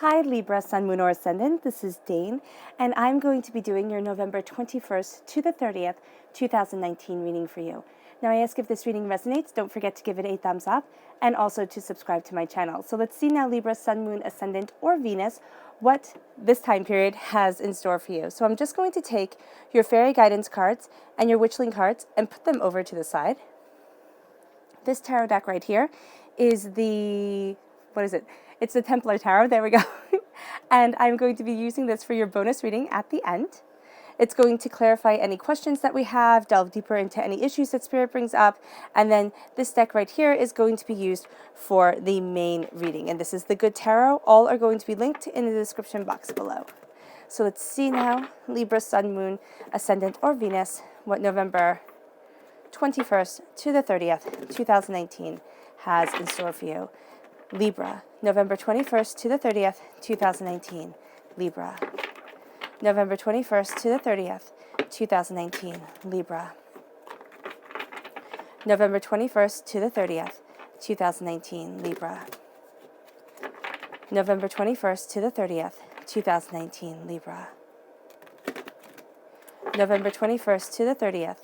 Hi Libra, Sun, Moon, or Ascendant. This is Dane, and I'm going to be doing your November 21st to the 30th, 2019 reading for you. Now, I ask if this reading resonates, don't forget to give it a thumbs up, and also to subscribe to my channel. So let's see now, Libra, Sun, Moon, Ascendant, or Venus, what this time period has in store for you. So I'm just going to take your Fairy Guidance cards and your Witchling cards and put them over to the side. This tarot deck right here is the, what is it? It's the Templar Tarot, there we go. And I'm going to be using this for your bonus reading at the end. It's going to clarify any questions that we have, delve deeper into any issues that Spirit brings up, and then this deck right here is going to be used for the main reading. And this is the Good Tarot. All are going to be linked in the description box below. So let's see now, Libra, Sun, Moon, Ascendant, or Venus, what November 21st to the 30th, 2019 has in store for you. Libra, November 21st to the 30th, 2019. Libra. November 21st to the 30th, 2019. Libra. November 21st to the 30th, 2019. Libra. November 21st to the 30th, 2019. Libra. November 21st to the 30th,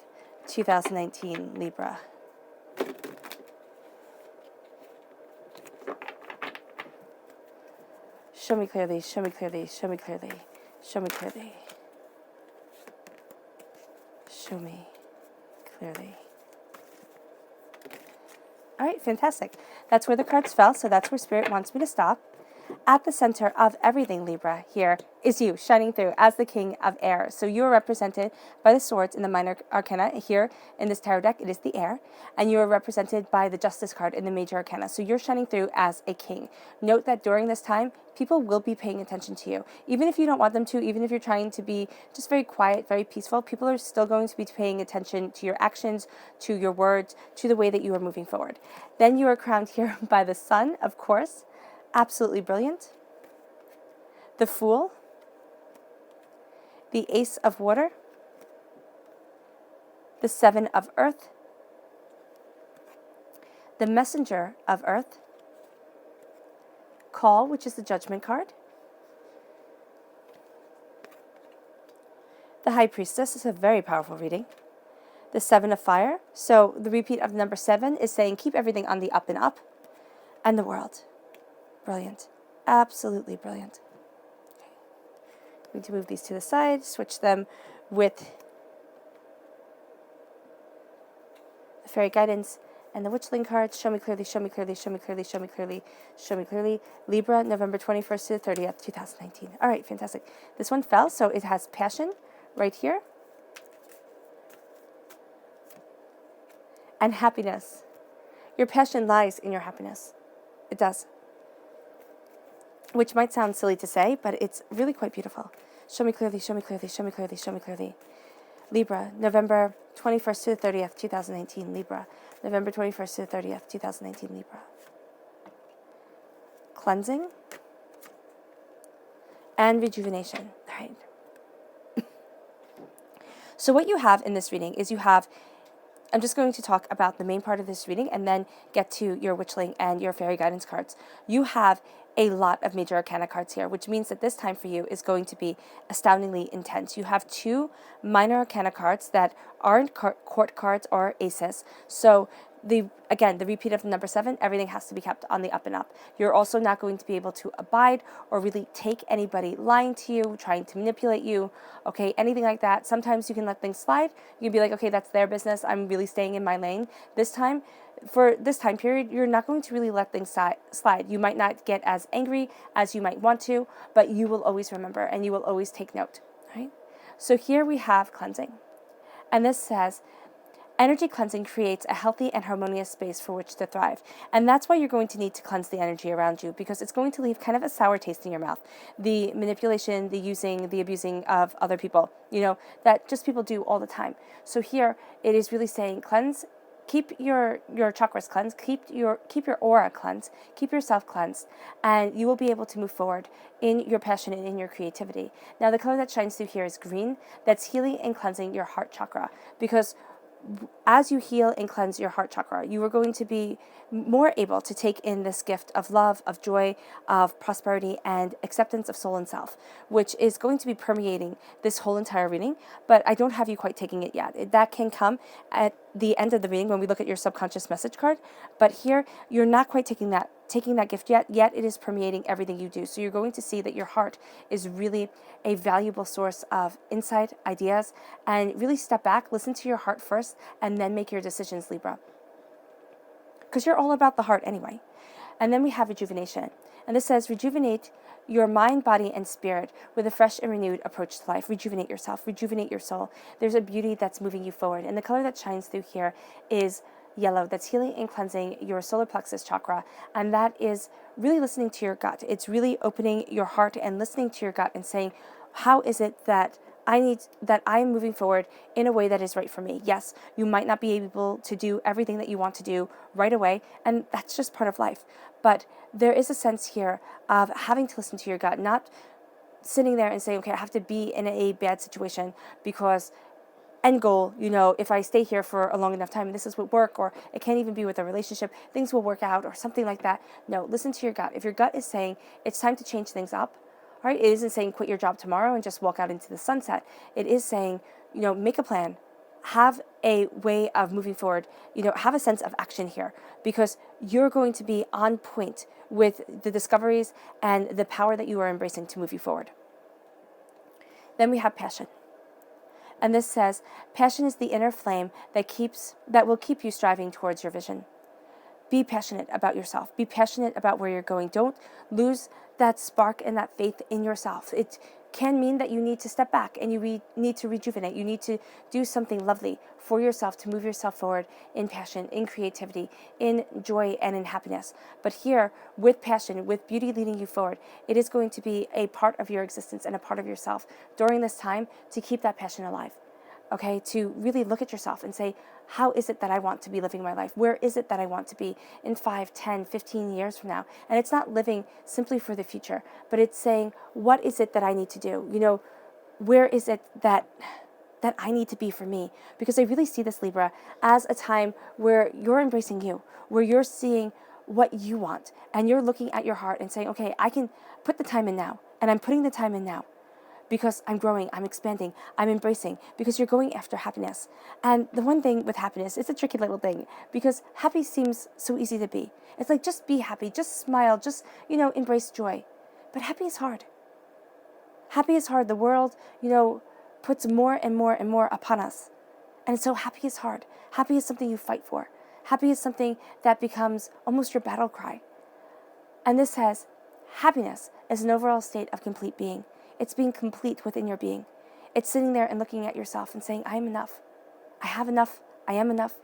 2019. Libra. Show me clearly, show me clearly, show me clearly, show me clearly. Show me clearly. All right, fantastic. That's where the cards fell, so that's where Spirit wants me to stop. At the center of everything, Libra, here is you shining through as the King of Air. So you are represented by the swords in the minor arcana. Here in this tarot deck, it is the air. And you are represented by the Justice card in the major arcana. So you're shining through as a king. Note that during this time, people will be paying attention to you. Even if you don't want them to, even if you're trying to be just very quiet, very peaceful, people are still going to be paying attention to your actions, to your words, to the way that you are moving forward. Then you are crowned here by the Sun, of course. Absolutely brilliant. The Fool, the Ace of Water, the Seven of Earth, the Messenger of Earth, Call, which is the Judgment card, the High Priestess is a very powerful reading, the Seven of Fire, so the repeat of number 7 is saying keep everything on the up and up, and the World. Brilliant. Absolutely brilliant. Okay. I'm going to move these to the side, switch them with the Fairy Guidance and the Witchling cards. Show me clearly, show me clearly, show me clearly, show me clearly, show me clearly. Libra, November 21st to the 30th, 2019. All right, fantastic. This one fell, so it has passion right here. And happiness. Your passion lies in your happiness. It does. Which might sound silly to say, but it's really quite beautiful. Show me clearly, show me clearly, show me clearly, show me clearly. Libra, November 21st to the 30th, 2019. Libra, November 21st to the 30th, 2019. Libra. Cleansing and rejuvenation. All right. So what you have in this reading is you have, I'm just going to talk about the main part of this reading and then get to your Witchling and your Fairy Guidance cards. You have a lot of major arcana cards here, which means that this time for you is going to be astoundingly intense. You have 2 minor arcana cards that aren't court cards or aces. So again, the repeat of the number 7, everything has to be kept on the up and up. You're also not going to be able to abide or really take anybody lying to you, trying to manipulate you, okay, anything like that. Sometimes you can let things slide. You can be like, okay, that's their business. I'm really staying in my lane. This time, for this time period, you're not going to really let things slide. You might not get as angry as you might want to, but you will always remember and you will always take note, right? So here we have cleansing. And this says, energy cleansing creates a healthy and harmonious space for which to thrive. And that's why you're going to need to cleanse the energy around you, because it's going to leave kind of a sour taste in your mouth. The manipulation, the using, the abusing of other people, that just people do all the time. So here it is really saying cleanse. Keep your chakras cleansed, keep your aura cleansed, keep yourself cleansed, and you will be able to move forward in your passion and in your creativity. Now, the color that shines through here is green. That's healing and cleansing your heart chakra, because as you heal and cleanse your heart chakra, you are going to be more able to take in this gift of love, of joy, of prosperity, and acceptance of soul and self, which is going to be permeating this whole entire reading. But I don't have you quite taking it yet. That can come at the end of the reading when we look at your subconscious message card. But here, you're not quite taking that gift yet it is permeating everything you do. So you're going to see that your heart is really a valuable source of insight, ideas, and really step back, listen to your heart first, and then make your decisions, Libra. Because you're all about the heart anyway. And then we have rejuvenation. And this says, rejuvenate your mind, body, and spirit with a fresh and renewed approach to life. Rejuvenate yourself, rejuvenate your soul. There's a beauty that's moving you forward. And the color that shines through here is yellow, that's healing and cleansing your solar plexus chakra. And that is really listening to your gut. It's really opening your heart and listening to your gut and saying, how is it that I'm moving forward in a way that is right for me? Yes, you might not be able to do everything that you want to do right away, and that's just part of life. But there is a sense here of having to listen to your gut, not sitting there and saying, okay, I have to be in a bad situation because end goal, if I stay here for a long enough time, this is what work, or it can't even be with a relationship, things will work out, or something like that. No, listen to your gut. If your gut is saying it's time to change things up, all right, it isn't saying quit your job tomorrow and just walk out into the sunset. It is saying, make a plan, have a way of moving forward, have a sense of action here, because you're going to be on point with the discoveries and the power that you are embracing to move you forward. Then we have passion. And this says, passion is the inner flame that will keep you striving towards your vision. Be passionate about yourself. Be passionate about where you're going. Don't lose that spark and that faith in yourself. It can mean that you need to step back and you need to rejuvenate. You need to do something lovely for yourself to move yourself forward in passion, in creativity, in joy, and in happiness. But here, with passion, with beauty leading you forward, it is going to be a part of your existence and a part of yourself during this time to keep that passion alive. Okay, to really look at yourself and say, how is it that I want to be living my life? Where is it that I want to be in 5, 10, 15 years from now? And it's not living simply for the future, but it's saying, what is it that I need to do? Where is it that I need to be for me? Because I really see this, Libra, as a time where you're embracing you, where you're seeing what you want, and you're looking at your heart and saying, okay, I can put the time in now, and I'm putting the time in now. Because I'm growing, I'm expanding, I'm embracing, because you're going after happiness. And the one thing with happiness, it's a tricky little thing, because happy seems so easy to be. It's like, just be happy, just smile, just, embrace joy. But happy is hard. Happy is hard. The world, puts more and more and more upon us. And so happy is hard. Happy is something you fight for. Happy is something that becomes almost your battle cry. And this says, happiness is an overall state of complete being. It's being complete within your being. It's sitting there and looking at yourself and saying, I am enough. I have enough. I am enough.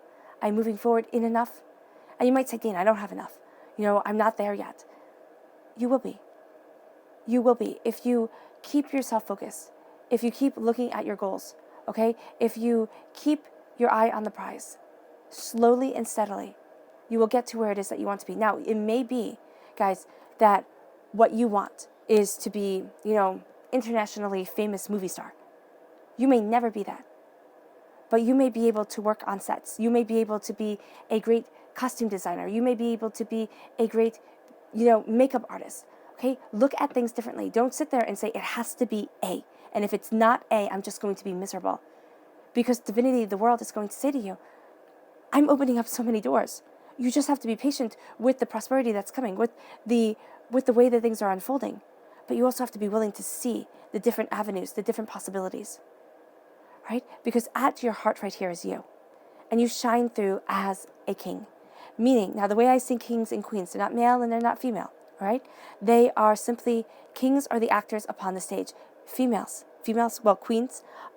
I'm moving forward in enough. And you might say, Dana, I don't have enough. I'm not there yet. You will be. You will be. If you keep yourself focused, if you keep looking at your goals, okay? If you keep your eye on the prize, slowly and steadily, you will get to where it is that you want to be. Now, it may be, guys, that what you want is to be, internationally famous movie star. You may never be that. But you may be able to work on sets. You may be able to be a great costume designer. You may be able to be a great, makeup artist. Okay? Look at things differently. Don't sit there and say it has to be A. And if it's not A, I'm just going to be miserable. Because divinity, the world, is going to say to you, I'm opening up so many doors. You just have to be patient with the prosperity that's coming, with the way that things are unfolding. But you also have to be willing to see the different avenues, the different possibilities, right? Because at your heart right here is you. And you shine through as a king. Meaning, now the way I see kings and queens, they're not male and they're not female, right? They are simply, kings are the actors upon the stage. Queens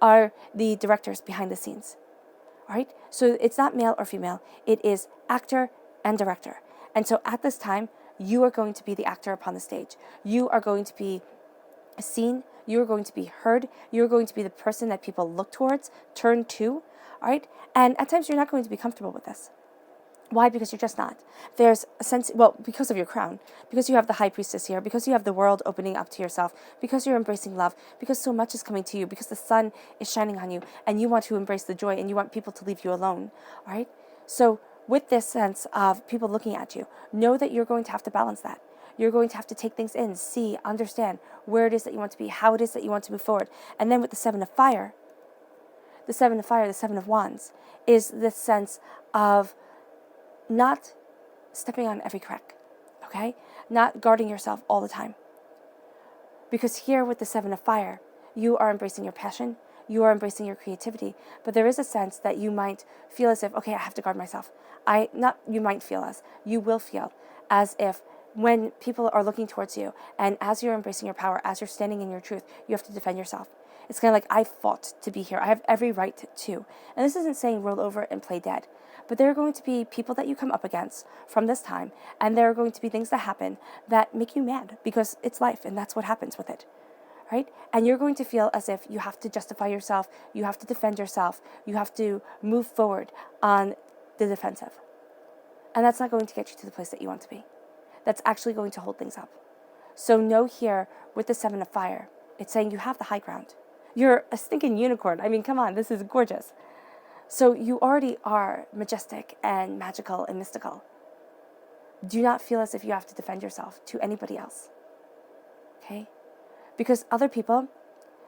are the directors behind the scenes, right? So it's not male or female. It is actor and director. And so at this time, you are going to be the actor upon the stage. You are going to be seen. You are going to be heard. You're going to be the person that people look towards, turn to, all right? And at times, you're not going to be comfortable with this. Why? Because you're just not. There's a sense, well, because of your crown, because you have the high priestess here, because you have the world opening up to yourself, because you're embracing love, because so much is coming to you, because the sun is shining on you, and you want to embrace the joy, and you want people to leave you alone, all right? So with this sense of people looking at you, know that you're going to have to balance that. You're going to have to take things in, see, understand where it is that you want to be, how it is that you want to move forward. And then with the Seven of Fire, the Seven of Fire, the Seven of Wands, is this sense of not stepping on every crack, okay? Not guarding yourself all the time. Because here with the Seven of Fire, you are embracing your passion, you are embracing your creativity, but there is a sense that you might feel as if, okay, I have to guard myself. You will feel as if when people are looking towards you, and as you're embracing your power, as you're standing in your truth, you have to defend yourself. It's kind of like, I fought to be here. I have every right to. And this isn't saying roll over and play dead. But there are going to be people that you come up against from this time, and there are going to be things that happen that make you mad, because it's life, and that's what happens with it, right? And you're going to feel as if you have to justify yourself, you have to defend yourself, you have to move forward on the defensive. And that's not going to get you to the place that you want to be. That's actually going to hold things up. So know here, with the Seven of Fire, it's saying you have the high ground. You're a stinking unicorn. I mean, come on, this is gorgeous. So you already are majestic and magical and mystical. Do not feel as if you have to defend yourself to anybody else. Okay? Because other people,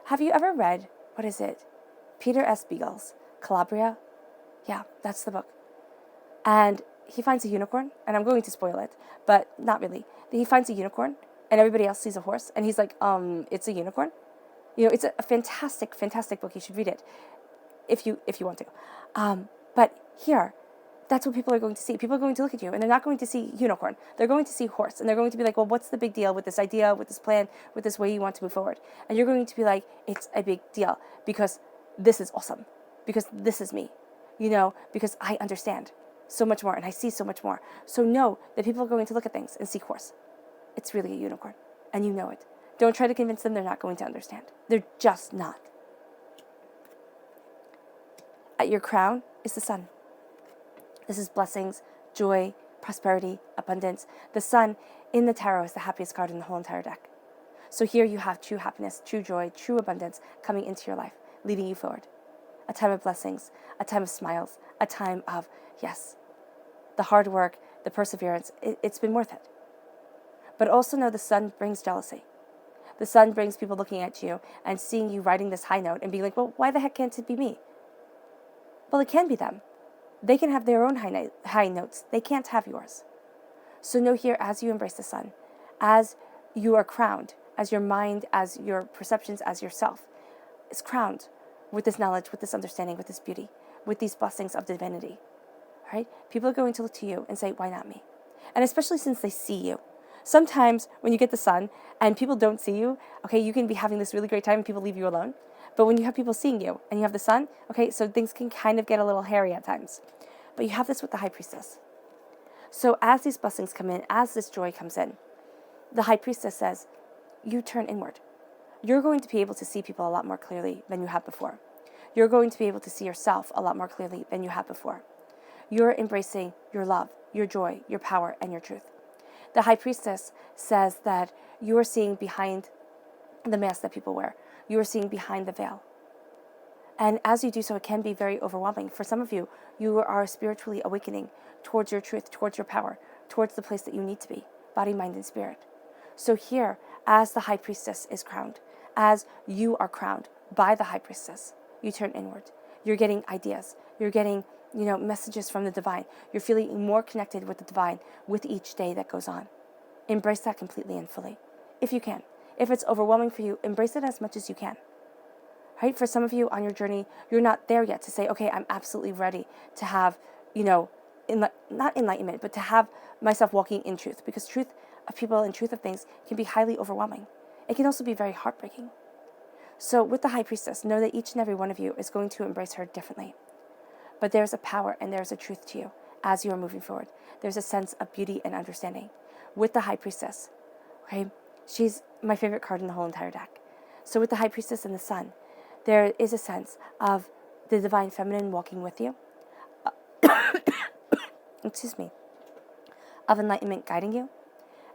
have you ever read, what is it? Peter S. Beagle's Calabria? Yeah, that's the book. And he finds a unicorn, and I'm going to spoil it, but not really. He finds a unicorn, and everybody else sees a horse, and he's like, it's a unicorn? You know, it's a fantastic, fantastic book. You should read it if you want to. But here, that's what people are going to see. People are going to look at you, and they're not going to see unicorn. They're going to see horse, and they're going to be like, well, what's the big deal with this idea, with this plan, with this way you want to move forward? And you're going to be like, it's a big deal because this is awesome, because this is me, because I understand so much more, and I see so much more. So know that people are going to look at things and see horse. It's really a unicorn, and you know it. Don't try to convince them. They're not going to understand. They're just not. At your crown is the sun. This is blessings, joy, prosperity, abundance. The sun in the tarot is the happiest card in the whole entire deck. So here you have true happiness, true joy, true abundance coming into your life, leading you forward. A time of blessings, a time of smiles, a time of, yes, the hard work, the perseverance, it's been worth it. But also know the sun brings jealousy. The sun brings people looking at you and seeing you riding this high note and being like, well, why the heck can't it be me? Well, it can be them. They can have their own high notes. They can't have yours. So know here, as you embrace the sun, as you are crowned, as your mind, as your perceptions, as yourself is crowned with this knowledge, with this understanding, with this beauty, with these blessings of divinity, right? People are going to look to you and say, why not me? And especially since they see you. Sometimes when you get the sun and people don't see you, okay, you can be having this really great time and people leave you alone. But when you have people seeing you and you have the sun, okay, so things can kind of get a little hairy at times. But you have this with the high priestess. So as these blessings come in, as this joy comes in, the high priestess says, you turn inward. You're going to be able to see people a lot more clearly than you have before. You're going to be able to see yourself a lot more clearly than you have before. You're embracing your love, your joy, your power, and your truth. The high priestess says that you are seeing behind the mask that people wear. You are seeing behind the veil. And as you do so, it can be very overwhelming. For some of you, you are spiritually awakening towards your truth, towards your power, towards the place that you need to be, body, mind, and spirit. So here, as the high priestess is crowned, as you are crowned by the high priestess, you turn inward. You're getting ideas. You're getting, messages from the divine. You're feeling more connected with the divine with each day that goes on. Embrace that completely and fully, if you can. If it's overwhelming for you, embrace it as much as you can. Right? For some of you on your journey, you're not there yet to say, okay, I'm absolutely ready to have, not enlightenment, but to have myself walking in truth. Because truth of people and truth of things can be highly overwhelming. It can also be very heartbreaking. So with the high priestess, know that each and every one of you is going to embrace her differently. But there's a power and there's a truth to you as you are moving forward. There's a sense of beauty and understanding. With the high priestess, okay, she's my favorite card in the whole entire deck. So with the high priestess and the sun, there is a sense of the divine feminine walking with you. of enlightenment guiding you,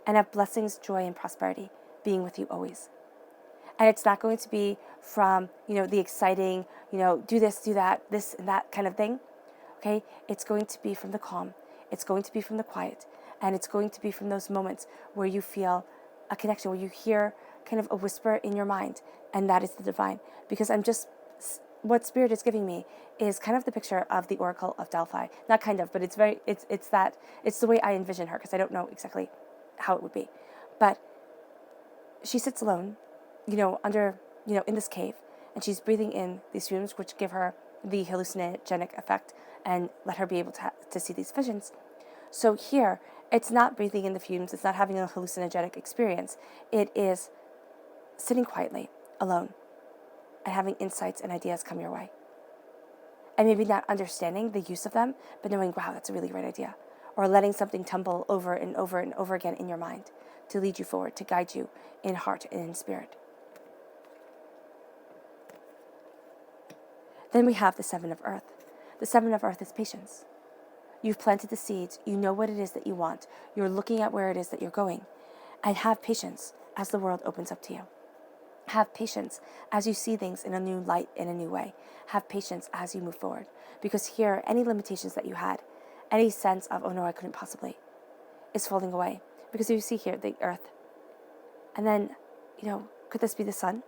and of blessings, joy, and prosperity being with you always. And it's not going to be from, the exciting, do this, do that, this and that kind of thing. Okay? It's going to be from the calm. It's going to be from the quiet. And it's going to be from those moments where you feel a connection, where you hear kind of a whisper in your mind, and that is the divine. Because what Spirit is giving me is kind of the picture of the Oracle of Delphi. Not kind of, but it's the way I envision her, because I don't know exactly how it would be. But she sits alone, under, in this cave, and she's breathing in these fumes, which give her the hallucinogenic effect and let her be able to see these visions. So here, it's not breathing in the fumes, it's not having a hallucinogenic experience. It is sitting quietly, alone, and having insights and ideas come your way. And maybe not understanding the use of them, but knowing, wow, that's a really great idea. Or letting something tumble over and over and over again in your mind to lead you forward, to guide you in heart and in spirit. Then we have the Seven of Earth. The Seven of Earth is patience. You've planted the seeds. You know what it is that you want. You're looking at where it is that you're going. And have patience as the world opens up to you. Have patience as you see things in a new light, in a new way. Have patience as you move forward. Because here, any limitations that you had, any sense of, oh no, I couldn't possibly, is falling away. Because you see here, the earth. And then, could this be the sun?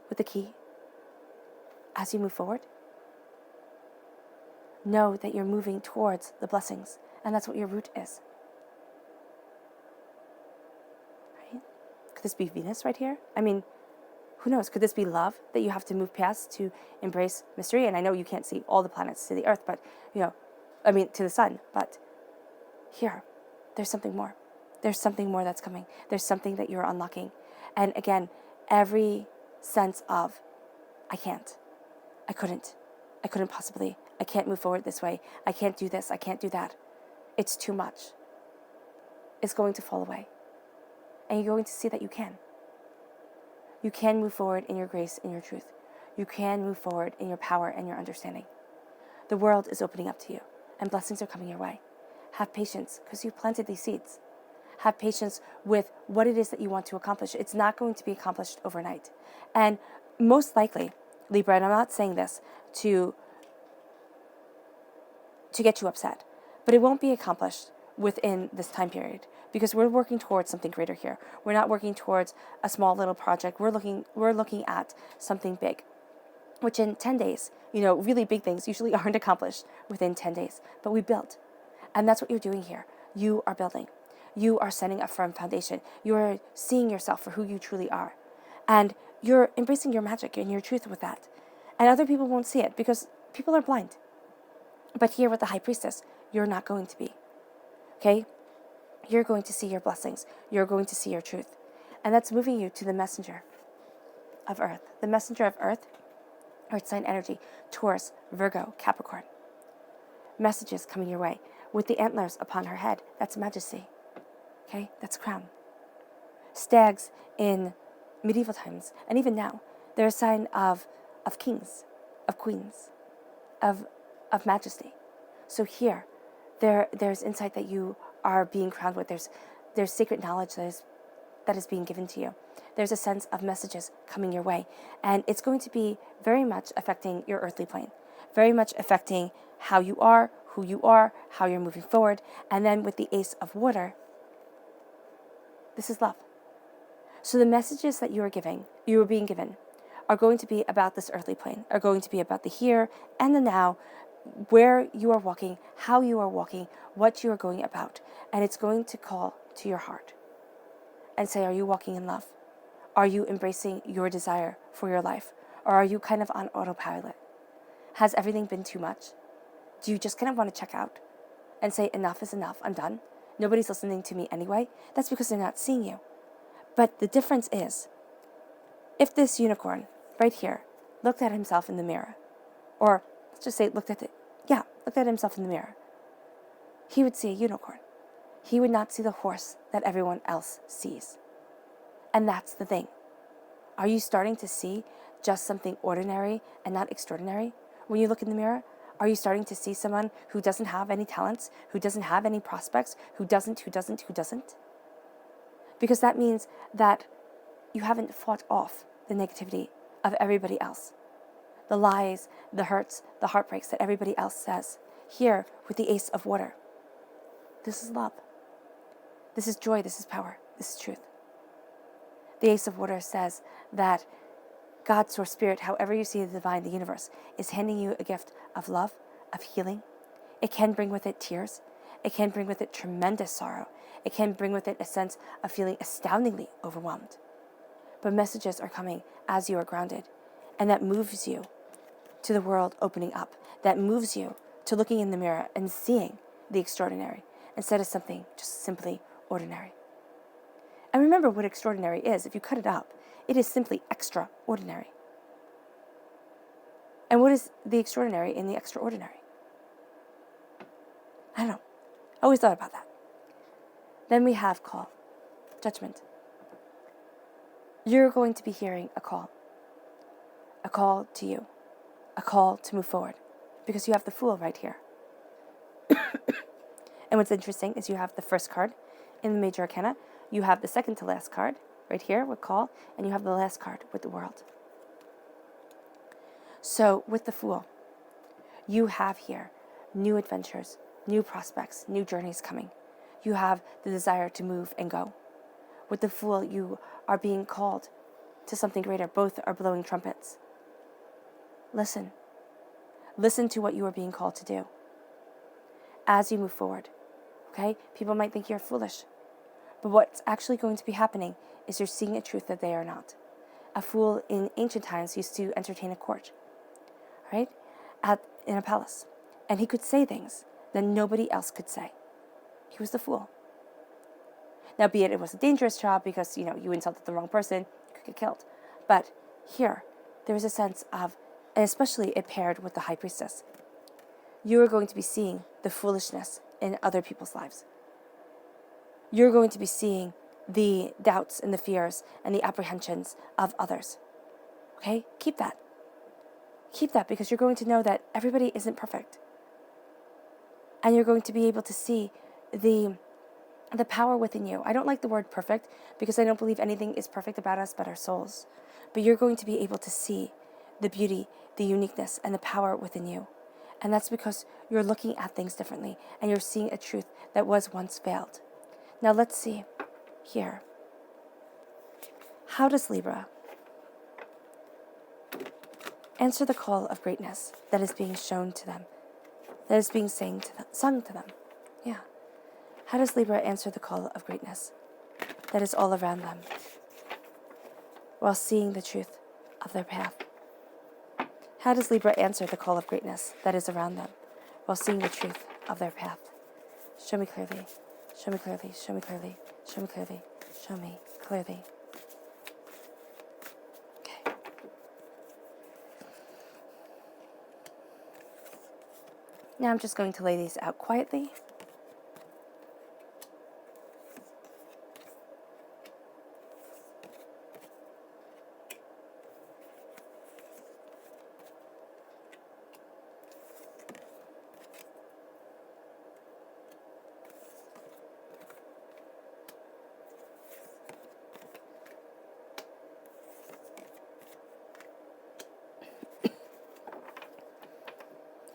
With the key? As you move forward? Know that you're moving towards the blessings. And that's what your root is. Right? Could this be Venus right here? I mean, who knows? Could this be love that you have to move past to embrace mystery? And I know you can't see all the planets to the earth, but, to the sun. But here, there's something more. There's something more that's coming. There's something that you're unlocking. And again, every sense of, I can't. I couldn't possibly. I can't move forward this way. I can't do this. I can't do that. It's too much. It's going to fall away. And you're going to see that you can. You can move forward in your grace and your truth. You can move forward in your power and your understanding. The world is opening up to you, and blessings are coming your way. Have patience, because you planted these seeds. Have patience with what it is that you want to accomplish. It's not going to be accomplished overnight. And most likely, Libra, and I'm not saying this to get you upset, but it won't be accomplished within this time period, because we're working towards something greater here. We're not working towards a small little project. We're looking at something big, which in 10 days, really big things usually aren't accomplished within 10 days, but we built. And that's what you're doing here. You are building. You are setting a firm foundation. You are seeing yourself for who you truly are. And you're embracing your magic and your truth with that. And other people won't see it because people are blind. But here with the High Priestess, you're not going to be. Okay? You're going to see your blessings. You're going to see your truth. And that's moving you to the messenger of Earth. The messenger of Earth, Earth sign energy, Taurus, Virgo, Capricorn. Messages coming your way. With the antlers upon her head, that's majesty. Okay? That's crown. Stags in medieval times, and even now, they're a sign of kings, of queens, of majesty. So here, there's insight that you are being crowned with. There's secret knowledge that is being given to you. There's a sense of messages coming your way. And it's going to be very much affecting your earthly plane, very much affecting how you are, who you are, how you're moving forward. And then with the Ace of Water, this is love. So the messages that you are being given, are going to be about this earthly plane, are going to be about the here and the now, where you are walking, how you are walking, what you are going about. And it's going to call to your heart and say, are you walking in love? Are you embracing your desire for your life? Or are you kind of on autopilot? Has everything been too much? Do you just kind of want to check out and say, enough is enough, I'm done? Nobody's listening to me anyway? That's because they're not seeing you. But the difference is, if this unicorn right here looked at himself in the mirror, or let's just say looked at himself in the mirror, he would see a unicorn. He would not see the horse that everyone else sees. And that's the thing. Are you starting to see just something ordinary and not extraordinary when you look in the mirror? Are you starting to see someone who doesn't have any talents, who doesn't have any prospects, who doesn't? Because that means that you haven't fought off the negativity of everybody else. The lies, the hurts, the heartbreaks that everybody else says. Here, with the Ace of Water, this is love. This is joy, this is power, this is truth. The Ace of Water says that God, Source, Spirit, however you see the divine, the universe, is handing you a gift of love, of healing. It can bring with it tears. It can bring with it tremendous sorrow. It can bring with it a sense of feeling astoundingly overwhelmed. But messages are coming as you are grounded, and that moves you to the world opening up. That moves you to looking in the mirror and seeing the extraordinary instead of something just simply ordinary. And remember what extraordinary is. If you cut it up, it is simply extraordinary. And what is the extraordinary in the extraordinary? I don't know. I always thought about that. Then we have call, judgment. You're going to be hearing a call to you, a call to move forward, because you have the Fool right here. And what's interesting is you have the first card in the Major Arcana, you have the second to last card right here with call, and you have the last card with the World. So with the Fool, you have here new adventures, new prospects, new journeys coming. You have the desire to move and go. With the Fool, you are being called to something greater. Both are blowing trumpets. Listen. Listen to what you are being called to do as you move forward. Okay? People might think you're foolish. But what's actually going to be happening is you're seeing a truth that they are not. A fool in ancient times used to entertain a court, right? In a palace. And he could say things that nobody else could say. He was the fool. Now, be it was a dangerous job because, you insulted the wrong person, you could get killed. But here, there is a sense of, and especially it paired with the High Priestess, you are going to be seeing the foolishness in other people's lives. You're going to be seeing the doubts and the fears and the apprehensions of others. Okay? Keep that. Keep that, because you're going to know that everybody isn't perfect. And you're going to be able to see the power within you. I don't like the word perfect because I don't believe anything is perfect about us but our souls. But you're going to be able to see the beauty, the uniqueness, and the power within you. And that's because you're looking at things differently and you're seeing a truth that was once veiled. Now let's see here. How does Libra answer the call of greatness that is being shown to them, that is being sung to them? Yeah. How does Libra answer the call of greatness that is all around them while seeing the truth of their path? How does Libra answer the call of greatness that is around them while seeing the truth of their path? Show me clearly. Show me clearly. Show me clearly. Show me clearly. Show me clearly. Okay. Now I'm just going to lay these out quietly.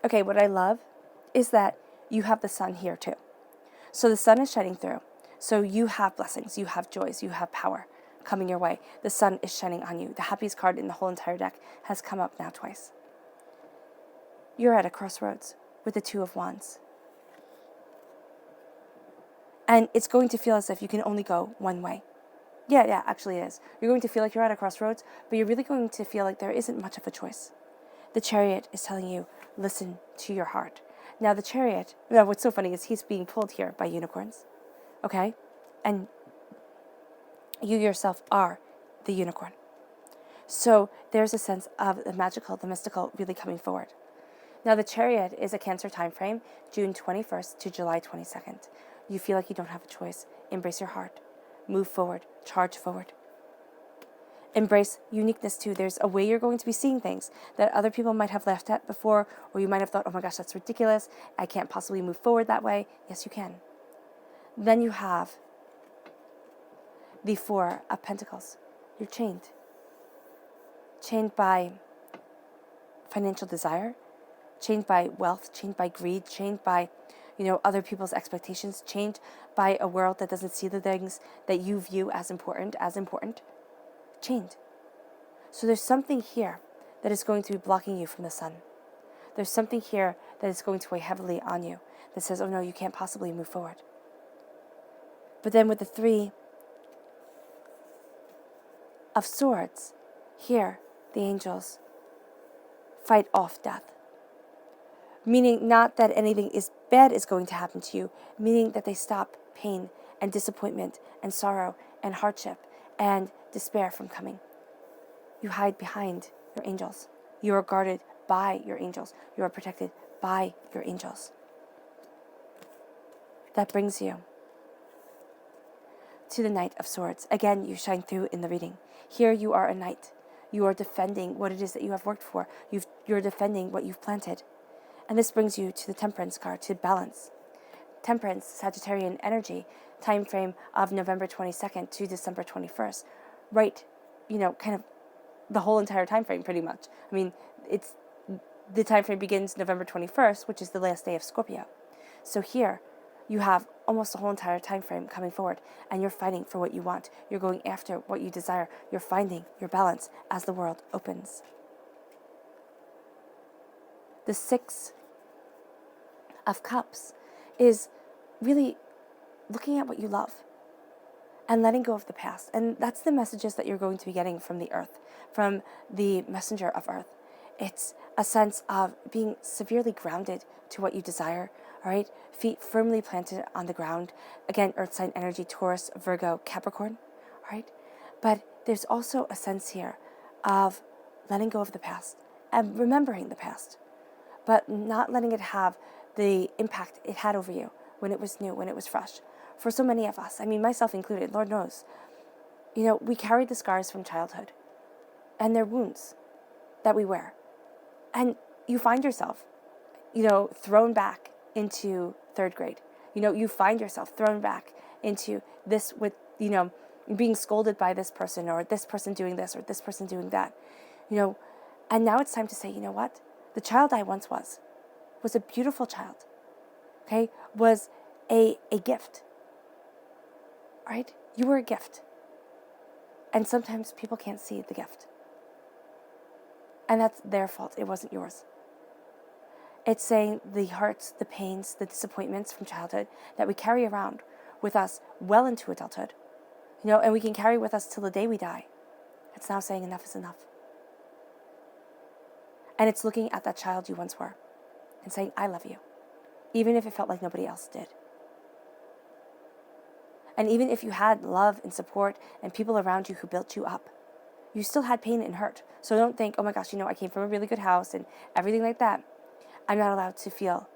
Okay, what I love is that you have the sun here too. So the sun is shining through. So you have blessings, you have joys, you have power coming your way. The sun is shining on you. The happiest card in the whole entire deck has come up now twice. You're at a crossroads with the Two of Wands. And it's going to feel as if you can only go one way. Yeah, actually it is. You're going to feel like you're at a crossroads, but you're really going to feel like there isn't much of a choice. The Chariot is telling you, listen to your heart. Now the Chariot, what's so funny is he's being pulled here by unicorns, okay? And you yourself are the unicorn. So there's a sense of the magical, the mystical really coming forward. Now the Chariot is a Cancer time frame, June 21st to July 22nd. You feel like you don't have a choice. Embrace your heart. Move forward. Charge forward. Embrace uniqueness too. There's a way you're going to be seeing things that other people might have laughed at before, or you might have thought, oh my gosh, that's ridiculous. I can't possibly move forward that way. Yes, you can. Then you have the Four of Pentacles. You're chained. Chained by financial desire, chained by wealth, chained by greed, chained by, other people's expectations, chained by a world that doesn't see the things that you view as important, chained. So there's something here that is going to be blocking you from the sun. There's something here that is going to weigh heavily on you that says, oh no, you can't possibly move forward. But then with the Three of Swords, here, the angels fight off death. Meaning not that anything bad is going to happen to you, meaning that they stop pain and disappointment and sorrow and hardship and despair from coming. You hide behind your angels. You are guarded by your angels. You are protected by your angels. That brings you to the Knight of Swords. Again, you shine through in the reading. Here you are a knight. You are defending what it is that you have worked for. You're defending what you've planted. And this brings you to the Temperance card, to balance. Temperance, Sagittarian energy, time frame of November 22nd to December 21st. Right, kind of the whole entire time frame pretty much. I mean, the time frame begins November 21st, which is the last day of Scorpio. So here you have almost the whole entire time frame coming forward, and you're fighting for what you want. You're going after what you desire. You're finding your balance as the world opens. The Six of Cups is really looking at what you love and letting go of the past. And that's the messages that you're going to be getting from the earth, from the messenger of earth. It's a sense of being severely grounded to what you desire, all right? Feet firmly planted on the ground. Again, earth sign energy, Taurus, Virgo, Capricorn, all right? But there's also a sense here of letting go of the past and remembering the past, but not letting it have the impact it had over you when it was new, when it was fresh. For so many of us, I mean, myself included, Lord knows, we carry the scars from childhood, and they're wounds that we wear. And you find yourself, thrown back into third grade. You find yourself thrown back into this with, being scolded by this person, or this person doing this, or this person doing that. And now it's time to say, you know what? The child I once was a beautiful child, okay? Was a gift, right? You were a gift. And sometimes people can't see the gift. And that's their fault. It wasn't yours. It's saying the hurts, the pains, the disappointments from childhood that we carry around with us well into adulthood, and we can carry with us till the day we die. It's now saying enough is enough. And it's looking at that child you once were and saying, I love you, even if it felt like nobody else did. And even if you had love and support and people around you who built you up, you still had pain and hurt. So don't think, oh my gosh, I came from a really good house and everything like that. I'm not allowed to feel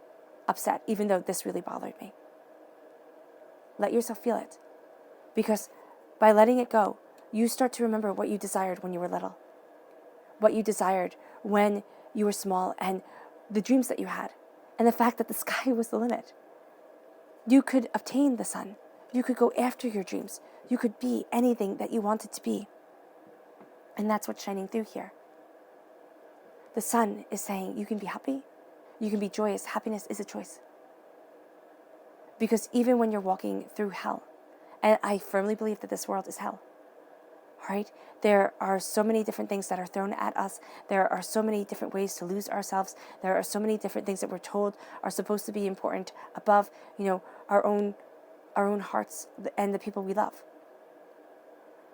upset, even though this really bothered me. Let yourself feel it. Because by letting it go, you start to remember what you desired when you were little, what you desired when you were small, and the dreams that you had, and the fact that the sky was the limit. You could obtain the sun. You could go after your dreams. You could be anything that you wanted to be. And that's what's shining through here. The sun is saying you can be happy. You can be joyous. Happiness is a choice. Because even when you're walking through hell, and I firmly believe that this world is hell, right? There are so many different things that are thrown at us. There are so many different ways to lose ourselves. There are so many different things that we're told are supposed to be important above, our own hearts and the people we love.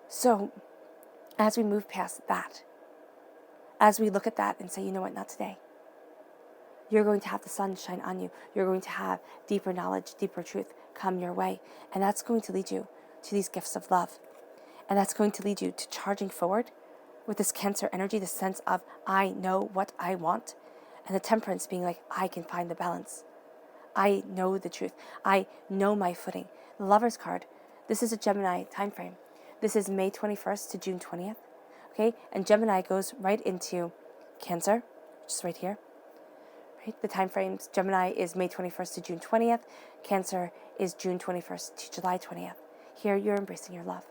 So, as we move past that, as we look at that and say, you know what, not today, you're going to have the sun shine on you. You're going to have deeper knowledge, deeper truth come your way. And that's going to lead you to these gifts of love. And that's going to lead you to charging forward with this Cancer energy, this sense of, I know what I want. And the Temperance being like, I can find the balance. I know the truth. I know my footing. The Lover's card, this is a Gemini time frame. This is May 21st to June 20th, okay? And Gemini goes right into Cancer, which is right here. Right? The time frames, Gemini is May 21st to June 20th. Cancer is June 21st to July 20th. Here, you're embracing your love.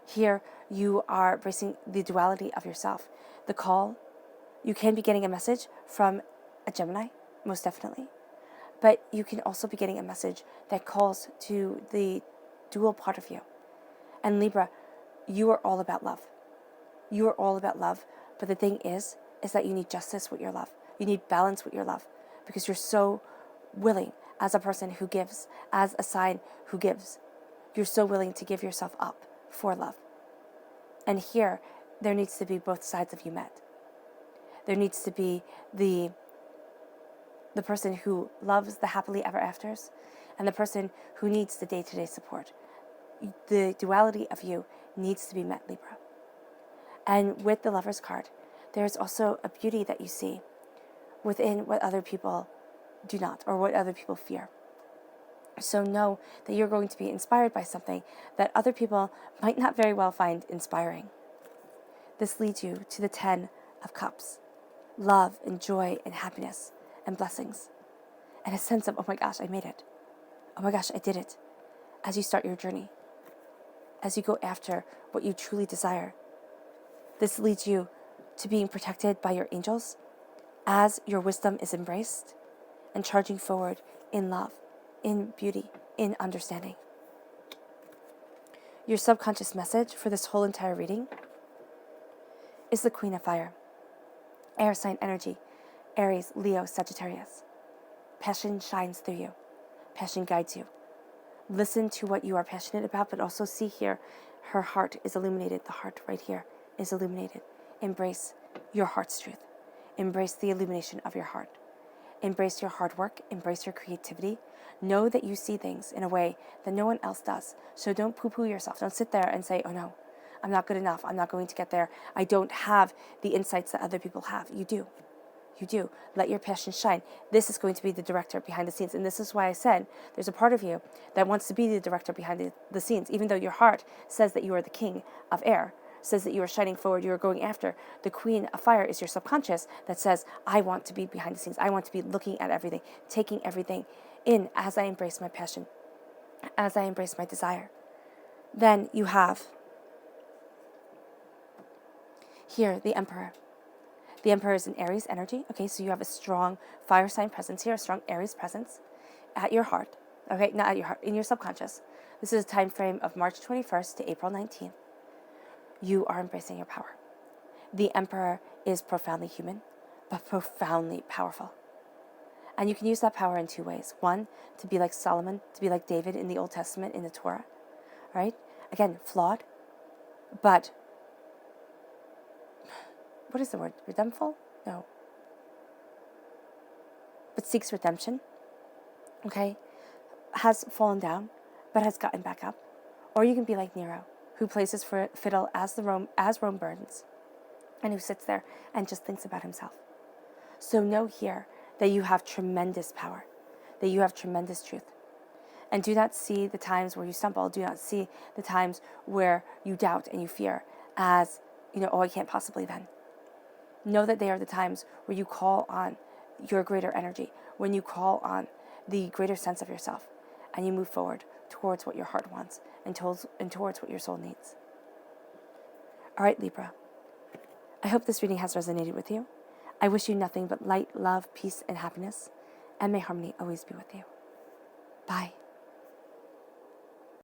Here, you are embracing the duality of yourself. The call, you can be getting a message from a Gemini, most definitely. But you can also be getting a message that calls to the dual part of you. And Libra, you are all about love. You are all about love. But the thing is that you need justice with your love. You need balance with your love. Because you're so willing as a person who gives, as a sign who gives. You're so willing to give yourself up for love. And here, there needs to be both sides of you met. There needs to be the person who loves the happily ever afters and the person who needs the day-to-day support. The duality of you needs to be met, Libra. And with the Lover's card, there's also a beauty that you see within what other people do not, or what other people fear. So know that you're going to be inspired by something that other people might not very well find inspiring. This leads you to the 10 of Cups. Love and joy and happiness and blessings. And a sense of, oh my gosh, I made it. Oh my gosh, I did it. As you start your journey. As you go after what you truly desire. This leads you to being protected by your angels as your wisdom is embraced and charging forward in love, in beauty, in understanding. Your subconscious message for this whole entire reading is the Queen of Fire. Air sign energy, Aries, Leo, Sagittarius. Passion shines through you. Passion guides you. Listen to what you are passionate about, but also see here, her heart is illuminated. The heart right here is illuminated. Embrace your heart's truth. Embrace the illumination of your heart. Embrace your hard work. Embrace your creativity. Know that you see things in a way that no one else does. So don't poo-poo yourself. Don't sit there and say, oh no, I'm not good enough. I'm not going to get there. I don't have the insights that other people have. You do. You do. Let your passion shine. This is going to be the director behind the scenes. And this is why I said there's a part of you that wants to be the director behind the scenes, even though your heart says that you are the king of air, says that you are shining forward, you are going after. The Queen of Fire is your subconscious that says, I want to be behind the scenes. I want to be looking at everything, taking everything in as I embrace my passion, as I embrace my desire. Then you have here the Emperor. The Emperor is an Aries energy. Okay, so you have a strong fire sign presence here, a strong Aries presence at your heart. Okay, not at your heart, in your subconscious. This is a time frame of March 21st to April 19th. You are embracing your power. The Emperor is profoundly human, but profoundly powerful. And you can use that power in two ways. One, to be like Solomon, to be like David in the Old Testament, in the Torah. Right? Again, flawed, but what is the word? Redemptful? No. But seeks redemption. Okay? Has fallen down, but has gotten back up. Or you can be like Nero, who plays his fiddle as Rome burns, and who sits there and just thinks about himself. So know here that you have tremendous power, that you have tremendous truth. And do not see the times where you stumble, do not see the times where you doubt and you fear as, oh, I can't possibly then. Know that they are the times where you call on your greater energy, when you call on the greater sense of yourself, and you move forward towards what your heart wants and towards what your soul needs. All right, Libra. I hope this reading has resonated with you. I wish you nothing but light, love, peace, and happiness, and may harmony always be with you. Bye.